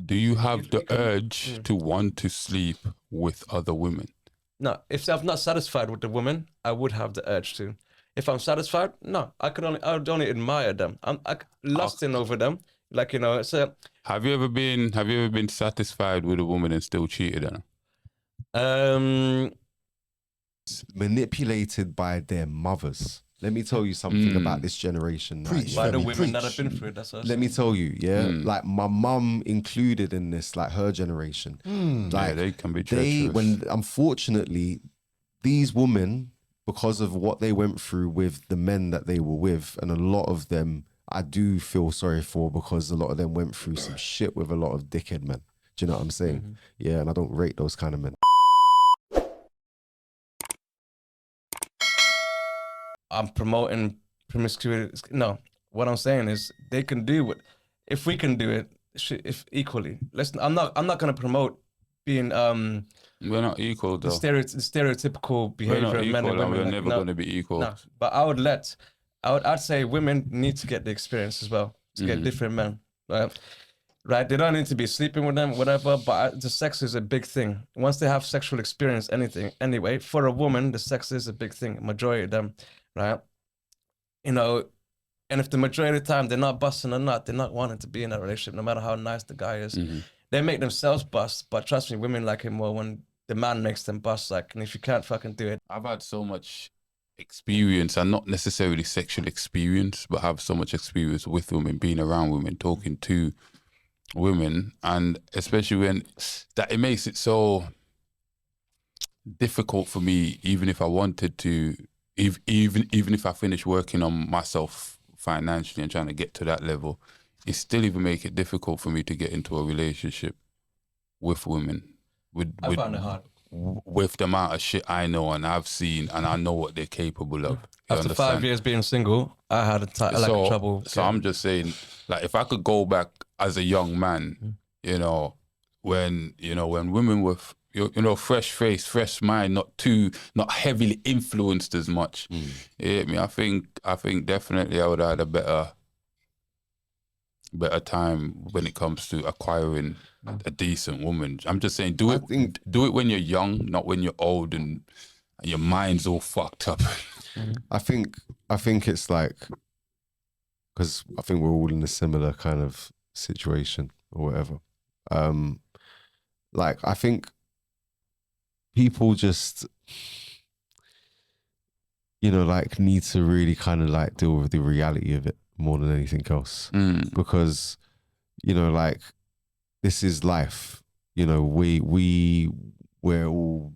Do you have If the you can- urge to want to sleep with other women? No, if I'm not satisfied with the woman, I would have the urge to. If I'm satisfied, no, I would only admire them. I'm lusting over them, like It's a Have you ever been satisfied with a woman and still cheated on her? um. Manipulated by their mothers. Let me tell you something about this generation now. Preach, yeah? By the Femi, women that preach. have been through it, that's what I'm Let me saying. tell you, yeah, like my mum included in this, like her generation. Yeah, they can be treacherous. Unfortunately, these women, because of what they went through with the men that they were with, and a lot of them I do feel sorry for, because a lot of them went through some shit with a lot of dickhead men. Do you know what I'm saying? Yeah, and I don't rate those kind of men. I'm promoting promiscuity. No, what I'm saying is they can do it. If we can do it, if equally. I'm not gonna promote being We're not equal the though. stereotypical We're behavior not of men equal, and and women. we're Like, never no, going to be equal. no, but I'd say women need to get the experience as well to get different men, right? Right, they don't need to be sleeping with them, whatever. But the sex is a big thing. Once they have sexual experience, anything, anyway, for a woman, the sex is a big thing. Majority of them, right? And if the majority of the time they're not busting a nut, they're not wanting to be in a relationship, no matter how nice the guy is. They make themselves bust, but trust me, women like it more when the man makes them bust. Like, and if you can't fucking do it, I've had so much experience, and not necessarily sexual experience, but have so much experience with women, being around women, talking to women, and especially when that it makes it so difficult for me, even if I wanted to, even if I finish working on myself financially and trying to get to that level, it still even make it difficult for me to get into a relationship with women. I find it hard. With the amount of shit I know and I've seen, and I know what they're capable of. After 5 years being single, I had trouble. So I'm just saying, like, if I could go back as a young man, when women were, fresh face, fresh mind, not heavily influenced as much. I think definitely I would have had a better time when it comes to acquiring a decent woman. I'm just saying, do it when you're young, not when you're old and your mind's all fucked up. I think it's like, because I think we're all in a similar kind of situation or whatever. Like, I think people just, like, need to really kind of like deal with the reality of it more than anything else. Because, like, this is life. We're all,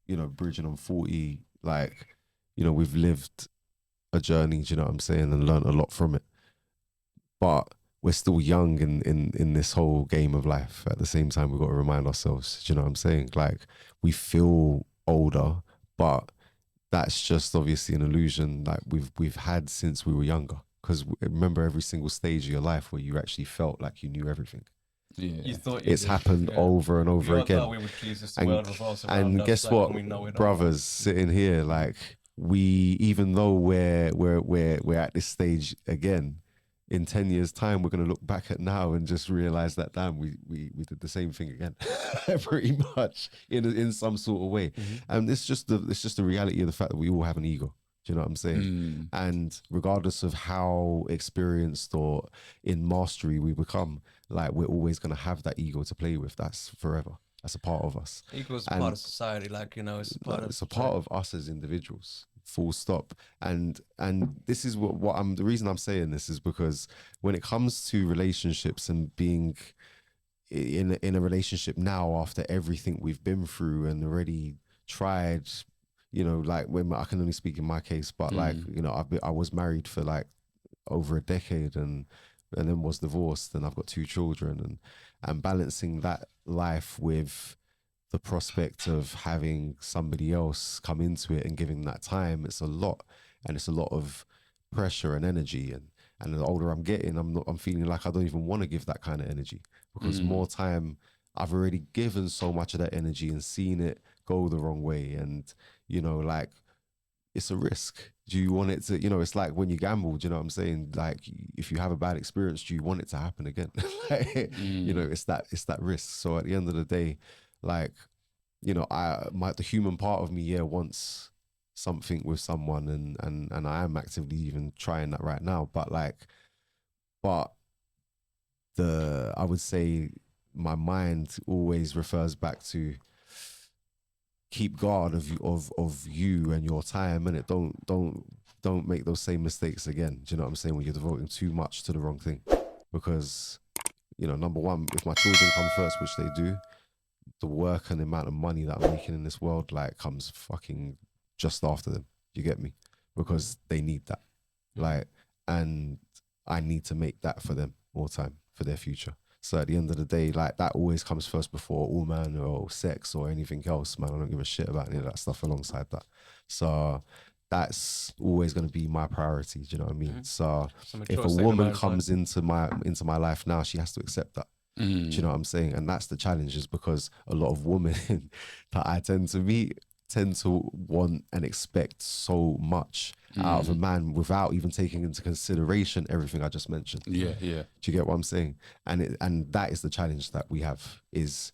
bridging on 40, like, we've lived a journey, do you know what I'm saying, and learned a lot from it. But we're still young in this whole game of life. At the same time, we've got to remind ourselves, do you know what I'm saying? Like, we feel older, but that's just obviously an illusion like we've had since we were younger. Because remember every single stage of your life where you actually felt like you knew everything. Yeah, You thought it's happened over and over again. We would Jesus, the world revolves around and us, guess like, what, and we know it brothers sitting here, like, even though we're at this stage again, in 10 years time we're going to look back at now and just realize that, damn, we did the same thing again. Pretty much in some sort of way. And it's just the reality of the fact that we all have an ego. Do you know what I'm saying? And regardless of how experienced or in mastery we become, like, we're always going to have that ego to play with. That's forever. That's a part of us. Ego is a part of society, like, it's a part of us as individuals. Full stop. And this is what the reason I'm saying this is because when it comes to relationships and being in a relationship now, after everything we've been through and already tried, like, when I can only speak in my case, but like, I was married for like over a decade and then was divorced, and I've got 2 children, and balancing that life with the prospect of having somebody else come into it and giving that time, it's a lot, and it's a lot of pressure and energy, and the older I'm getting, I'm feeling like I don't even want to give that kind of energy, because more time, I've already given so much of that energy and seen it go the wrong way, and like, it's a risk. Do you want it to, you know, it's like when you gamble, do you know what I'm saying? Like if you have a bad experience, do you want it to happen again? You know, it's that risk. So at the end of the day, like, you know, the human part of me, yeah, wants something with someone, and I am actively even trying that right now. But I would say my mind always refers back to keep guard of you and your time, and don't make those same mistakes again. Do you know what I'm saying? When you're devoting too much to the wrong thing, because, you know, number one, if my children come first, which they do, the work and the amount of money that I'm making in this world, like, comes fucking just after them. You get me? Because they need that, like, and I need to make that for them all the time, for their future. So at the end of the day, like, that always comes first before all man or sex or anything else, man. I don't give a shit about any of that stuff alongside that. So that's always going to be my priority. Do you know what I mean? So if a woman comes into my life now, she has to accept that. Do you know what I'm saying? And that's the challenge, is because a lot of women that I tend to meet tend to want and expect so much out of a man without even taking into consideration everything I just mentioned. Yeah. Do you get what I'm saying? And that is the challenge that we have, is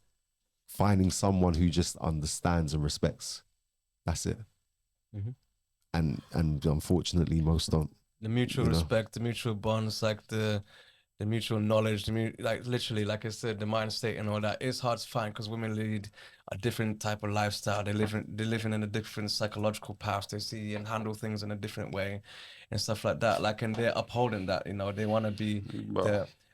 finding someone who just understands and respects. That's it. And unfortunately, most don't. The mutual respect, the mutual bonds, like the mutual knowledge, like literally, like I said, the mind state and all that is hard to find, because women lead a different type of lifestyle. They're living in a different psychological path. They see and handle things in a different way and stuff like that. Like, and they're upholding that, you know, they want to be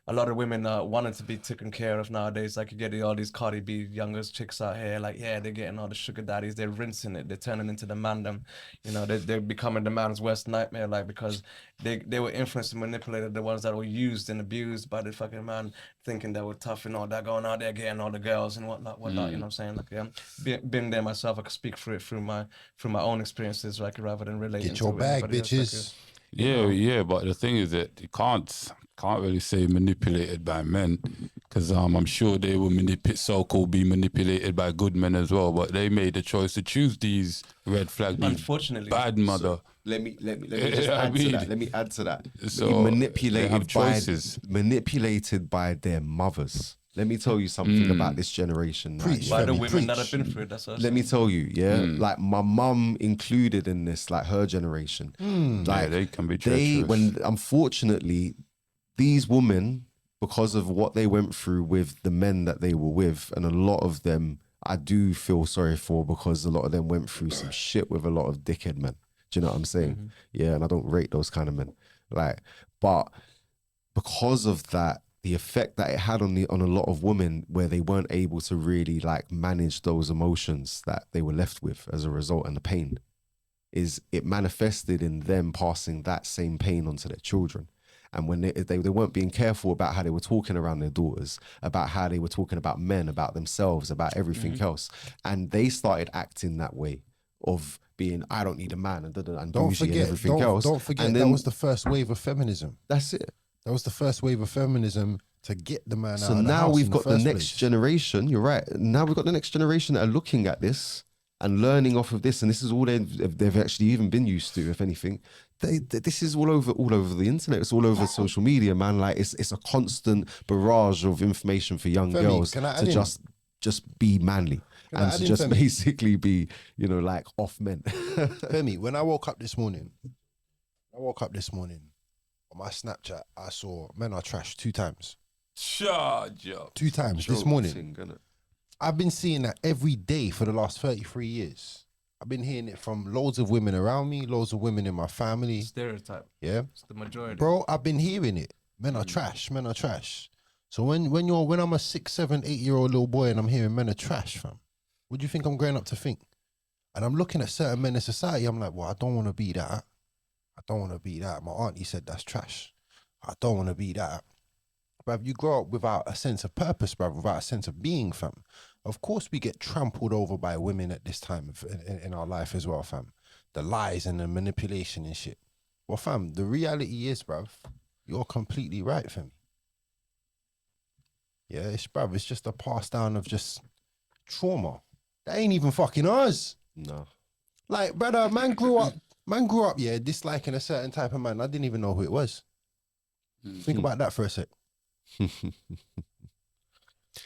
a lot of women wanting to be taken care of nowadays. Like, you get all these Cardi B youngest chicks out here, like, yeah, they're getting all the sugar daddies, they're rinsing it, they're turning into the mandem, you know, they're becoming the man's worst nightmare, like, because they were influenced and manipulated, the ones that were used and abused by the fucking man, thinking they were tough and all that, going out there getting all the girls and whatnot, you know what I'm saying? Like, been there myself. I could speak for it through my own experiences, like, rather than relating Get your to bag, anybody else, bitches. Yeah, but the thing is that you can't really say manipulated by men, because I'm sure they will be manipulated by good men as well, but they made the choice to choose these red flag, unfortunately, bad mother. So let me just add to that. Let me add to that. So manipulated by their mothers. Let me tell you something about this generation. Preach, by the Femi, women that preach. have been through it. That's what Let me tell you, like, my mum included in this, like, her generation. Like, Yeah, they can be treacherous. Unfortunately, these women, because of what they went through with the men that they were with, and a lot of them I do feel sorry for, because a lot of them went through some shit with a lot of dickhead men. Do you know what I'm saying? Yeah, and I don't rate those kind of men. Like, but because of that, the effect that it had on a lot of women, where they weren't able to really, like, manage those emotions that they were left with as a result, and the pain, is it manifested in them passing that same pain onto their children. And when they weren't being careful about how they were talking around their daughters, about how they were talking about men, about themselves, about everything else, and they started acting that way, of being, I don't need a man, and Don't bougie forget, and everything else. Don't forget, and that then, was the first wave of feminism. That's it. That was the first wave of feminism to get the man out of the house. So now we've got the next place. generation. You're right. Now we've got the next generation that are looking at this and learning off of this, and this is all they've actually even been used to. If anything, this is all over the internet. It's all over social media, man. Like, it's a constant barrage of information for young girls to just be manly and to just basically be, you know, like, off men. Femi, when I woke up this morning, on my Snapchat, I saw men are trash 2 times. Charge up. 2 times this morning. I've been seeing that every day for the last 33 years. I've been hearing it from loads of women around me, loads of women in my family. Stereotype. Yeah. It's the majority. Bro, I've been hearing it. Men are trash. Men are trash. So when I'm a 6, 7, 8-year-old little boy and I'm hearing men are trash, fam, what do you think I'm growing up to think? And I'm looking at certain men in society, I'm like, well, I don't want to be that. I don't want to be that. My auntie said that's trash. I don't want to be that. Bruv, you grow up without a sense of purpose, bruv, without a sense of being, fam. Of course we get trampled over by women at this time in our life as well, fam. The lies and the manipulation and shit. Well, fam, the reality is, bruv, you're completely right, fam. Yeah, it's just a pass down of just trauma. That ain't even fucking ours. No. Like, brother, man grew up Man grew up, disliking a certain type of man. I didn't even know who it was. Think about that for a sec.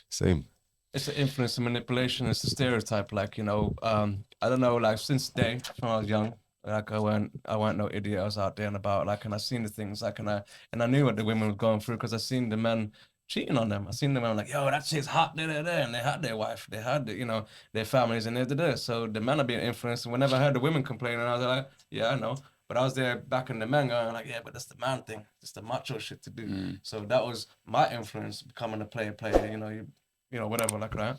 Same. It's the influence and manipulation. It's the stereotype. Like, I don't know. Like since day when I was young, like I weren't no idiot. I was out there and about. Like, and I seen the things. Like, and I knew what the women were going through because I seen the men cheating on them. I seen them. I'm like, yo, that shit's hot. There, and they had their wife. They had their families and there. So the men are being influenced. And whenever I heard the women complaining, I was like, yeah, I know. But I was there back in the men going like, yeah, but that's the man thing. It's the macho shit to do. So that was my influence, becoming a player. Whatever like that.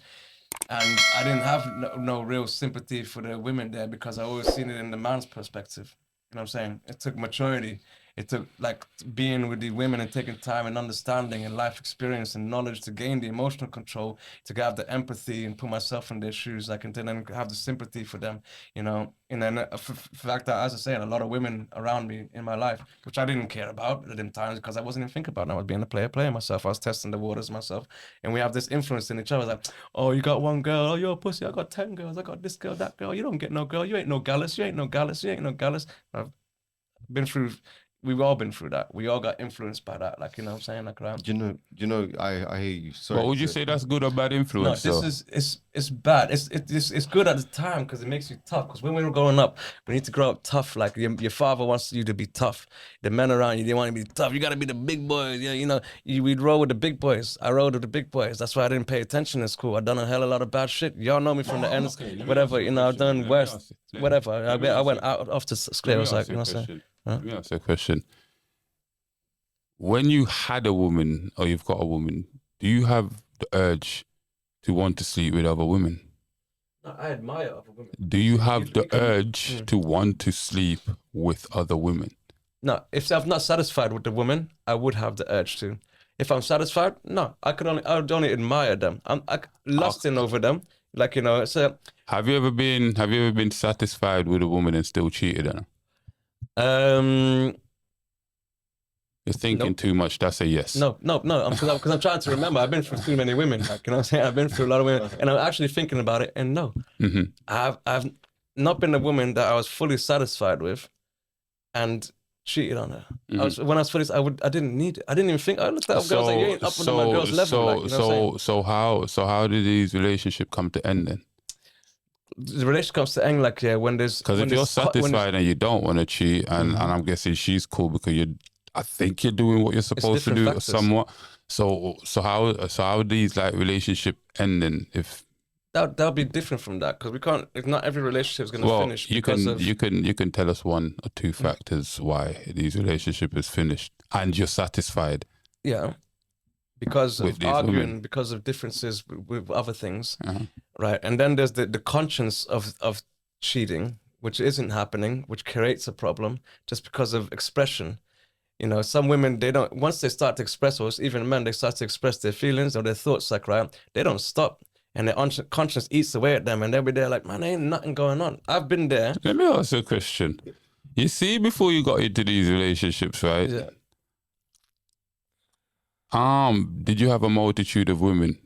And I didn't have no real sympathy for the women there because I always seen it in the man's perspective. You know what I'm saying? It took maturity. It took like being with the women and taking time and understanding and life experience and knowledge to gain the emotional control, to have the empathy and put myself in their shoes, like, and then have the sympathy for them, And then the fact that, as I say, a lot of women around me in my life, which I didn't care about at the times because I wasn't even thinking about it. I was being a player myself. I was testing the waters myself. And we have this influence in each other. Like, oh, you got one girl. Oh, you're a pussy. I got 10 girls. I got this girl, that girl. You don't get no girl. You ain't no gallus. You ain't no gallus. You ain't no gallus. I've been through... We've all been through that. We all got influenced by that. Like, you know what I'm saying? Like, right? I hear you. Sorry. What would you say that's good or bad influence? No, it's bad. It's good at the time because it makes you tough. Because when we were growing up, we need to grow up tough. Like your father wants you to be tough. The men around you, they want you to be tough. You got to be the big boys. Yeah, we'd roll with the big boys. I rolled with the big boys. That's why I didn't pay attention in school. I done a hell of a lot of bad shit. Y'all know me from the ends. Whatever, I've done worse. Whatever. I went out off to school. I was like, Let me ask you a question. When you had a woman or you've got a woman, do you have the urge to want to sleep with other women? No, I admire other women. Do you have the urge to want to sleep with other women? No, if I'm not satisfied with the woman, I would have the urge to. If I'm satisfied, no, I would only admire them. I'm lusting over them. Like, it's a... Have you ever been satisfied with a woman and still cheated on her? You're thinking too much. That's a yes. No. Because I'm trying to remember. I've been through too many women. Like, you know what I'm saying? I've been through a lot of women, and I'm actually thinking about it. And no, I've not been a woman that I was fully satisfied with, and cheated on her. When I was fully, I didn't need it. I didn't even think. I looked at girls like, you ain't up on my girl's level. So how did these relationships come to end then? The relationship comes to end like when there's because if you're satisfied and you don't want to cheat, and I'm guessing she's cool because I think you're doing what you're supposed to do factors. somewhat. So how these like relationship ending if that'll be different from that because we can't. If not every relationship is going to finish. You can tell us one or two factors why these relationship is finished and you're satisfied. Yeah. Because of arguing, women. because of differences with other things, right? And then there's the conscience of cheating, which isn't happening, which creates a problem just because of expression. Some women, they don't, once they start to express, or even men, they start to express their feelings or their thoughts, like, right, they don't stop. And their conscience eats away at them and they'll be there like, man, ain't nothing going on. I've been there. Let me ask you a question. You see, before you got into these relationships, right? Yeah. Did you have a multitude of women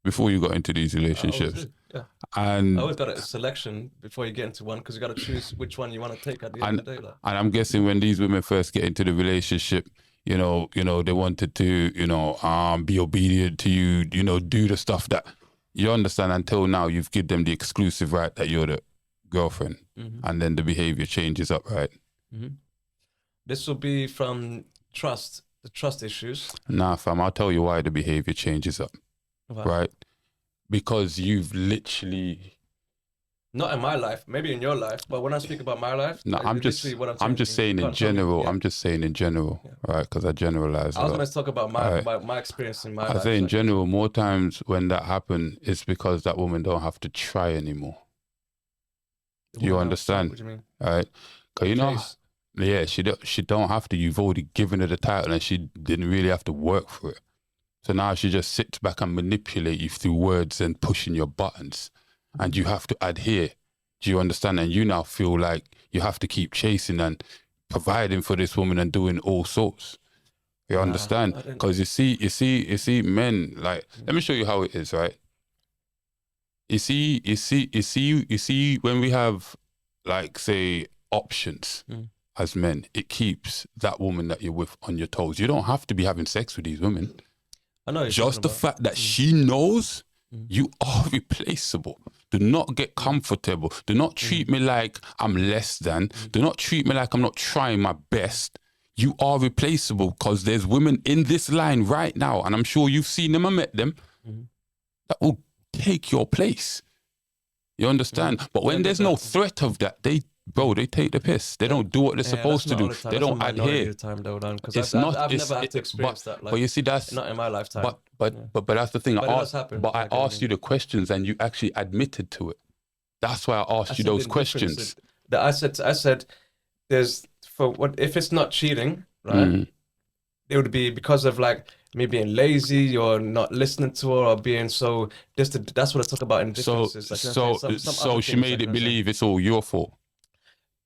before you got into these relationships? Yeah. And I always got a selection before you get into one because you got to choose which one you want to take at the end of the day. Like. And I'm guessing when these women first get into the relationship, they wanted to, be obedient to you, do the stuff that you understand until now you've given them the exclusive right that you're the girlfriend, and then the behavior changes up, right? This will be from trust. The trust issues. Nah, fam, I'll tell you why the behavior changes up, right? Because you've literally... Not in my life, maybe in your life, but when I speak about my life, no, I'm just saying in general. I'm just saying in general, right? Because I generalize. I was going to talk about my experience in my life. I say in general, more times when that happens, it's because that woman don't have to try anymore. Do you understand? What do you mean? All right, because yeah, she don't have to. You've already given her the title and she didn't really have to work for it. So now she just sits back and manipulate you through words and pushing your buttons and you have to adhere. Do you understand? And you now feel like you have to keep chasing and providing for this woman and doing all sorts. You understand? Because you see men, like, let me show you how it is, right? You see when we have, like, say, options as men, it keeps that woman that you're with on your toes. You don't have to be having sex with these women. I know. Just the fact that she knows you are replaceable. Do not get comfortable. Do not treat me like I'm less than. Do not treat me like I'm not trying my best. You are replaceable, because there's women in this line right now, and I'm sure you've seen them and met them, that will take your place. You understand? But when there's no threat of that, they take the piss. They don't do what they're supposed to do. They don't adhere. Because I've never had to experience that. Like, but you see, that's not in my lifetime. But that's the thing. But it does happen. I asked you the questions, and you actually admitted to it. That's why I asked you those questions. I said, there's for what if it's not cheating, right? It would be because of like me being lazy or not listening to her or being so. That's what I talk about in differences. So she made it believe it's all your fault.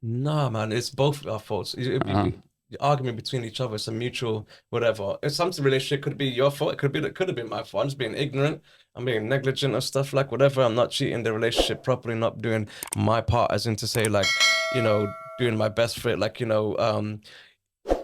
Nah, man, it's both our faults. The argument between each other, it's a mutual whatever. If some relationship could be your fault, it could have been my fault. I'm just being ignorant. I'm being negligent or stuff like whatever. I'm not cheating the relationship properly, not doing my part, as in to say like, doing my best for it, like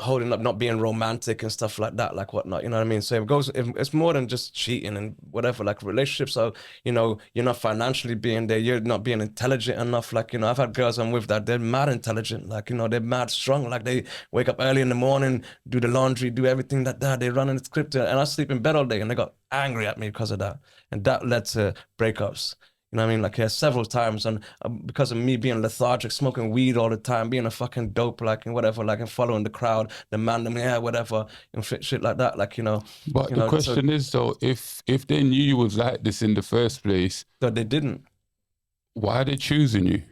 holding up, not being romantic and stuff like that, like whatnot, you know what I mean? So it's more than just cheating and whatever, like relationships. So, you're not financially being there, you're not being intelligent enough. Like, I've had girls I'm with that they're mad intelligent, like, they're mad strong. Like they wake up early in the morning, do the laundry, do everything like that. They run in the script, and I sleep in bed all day, and they got angry at me because of that. And that led to breakups. You know what I mean? Like, several times, and because of me being lethargic, smoking weed all the time, being a fucking dope, like, and whatever, like, and following the crowd, the man, whatever, and shit like that, like, But the question is, though, if they knew you was like this in the first place, but they didn't. Why are they choosing you?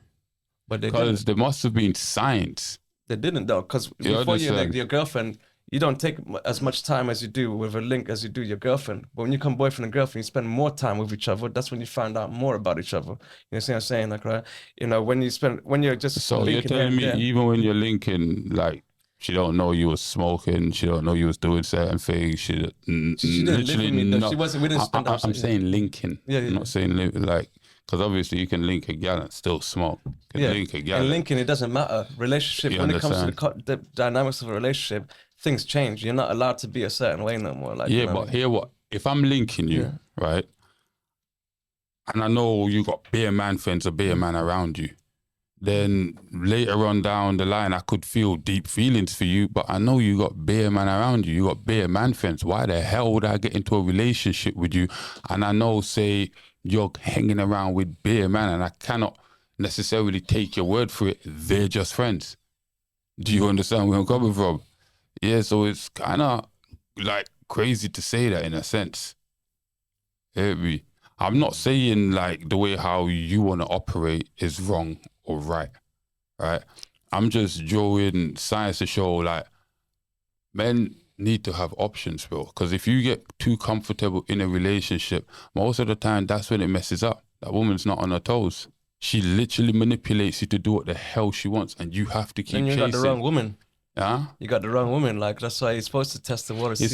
But they because there must have been signs. They didn't, though, because before you're like your girlfriend, you don't take as much time as you do with a link as you do your girlfriend. But when you come boyfriend and girlfriend, you spend more time with each other. That's when you find out more about each other. You know what I'm saying? Like, right? When you're just so you're telling me even when you're linking, like, she don't know you was smoking, she don't know you was doing certain things. She didn't live with me, though. She wasn't. We didn't spend. I'm saying linking. Yeah. I'm not saying like. Because obviously you can link a gal and still smoke. Link a gal. And linking, it doesn't matter. Relationship, when it comes to the dynamics of a relationship, things change. You're not allowed to be a certain way no more. Like, but hear what? If I'm linking you, right, and I know you got bare man friends or bare man around you, then later on down the line, I could feel deep feelings for you, but I know you got bare man around you. You got bare man friends. Why the hell would I get into a relationship with you? And I know, say, you're hanging around with bare man, and I cannot necessarily take your word for it. They're just friends. Do you understand where I'm coming from? Yeah, so it's kind of like crazy to say that in a sense. I'm not saying like the way how you want to operate is wrong or right? I'm just drawing science to show like men need to have options, bro. Because if you get too comfortable in a relationship, most of the time that's when it messes up. That woman's not on her toes. She literally manipulates you to do what the hell she wants, and you have to keep chasing. And you got the wrong woman. Yeah, you got the wrong woman. Like, that's why you're supposed to test the water. You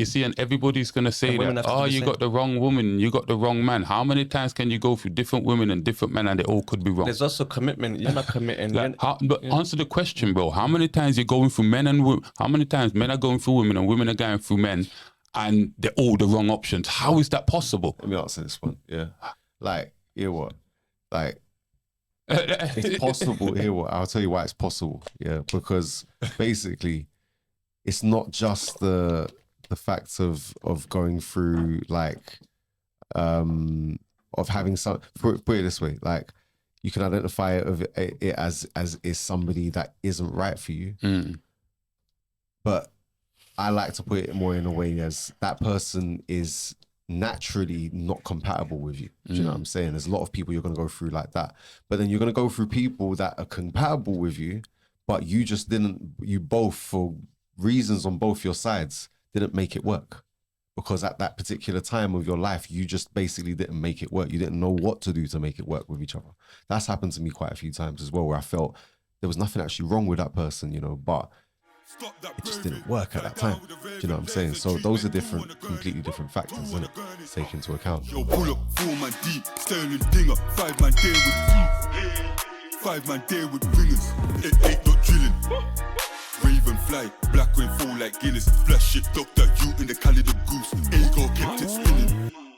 see, and everybody's gonna say that. Oh, you got the wrong woman. You got the wrong man. How many times can you go through different women and different men, and they all could be wrong? There's also commitment. You're not committing. Answer the question, bro. How many times you're going through men and women? How many times men are going through women and women are going through men, and they're all the wrong options? How is that possible? Let me answer this one. Yeah, like, hear what? Like, it's possible. Hear what? I'll tell you why it's possible. Yeah, because basically, it's not just the fact of going through like of having some. Put it this way, like, you can identify it as is somebody that isn't right for you, but I like to put it more in a way as that person is naturally not compatible with you. Do you know what I'm saying? There's a lot of people you're going to go through like that, but then you're going to go through people that are compatible with you, but you just didn't, you both, for reasons on both your sides, didn't make it work, because at that particular time of your life, you just basically didn't make it work. You didn't know what to do to make it work with each other. That's happened to me quite a few times as well, where I felt there was nothing actually wrong with that person, you know, but it just didn't work at that time. Do you know what I'm saying? So those are different, completely different factors, isn't it? Take into account. Yo, pull up, 4 man deep, Sterling Dinger, 5 man there with 5 man there with ringers. It ain't not drilling. Raven fly, black rain fall like Guinness. Flash shit, Dr. You in the Cali the goose. Ego kept it spinning.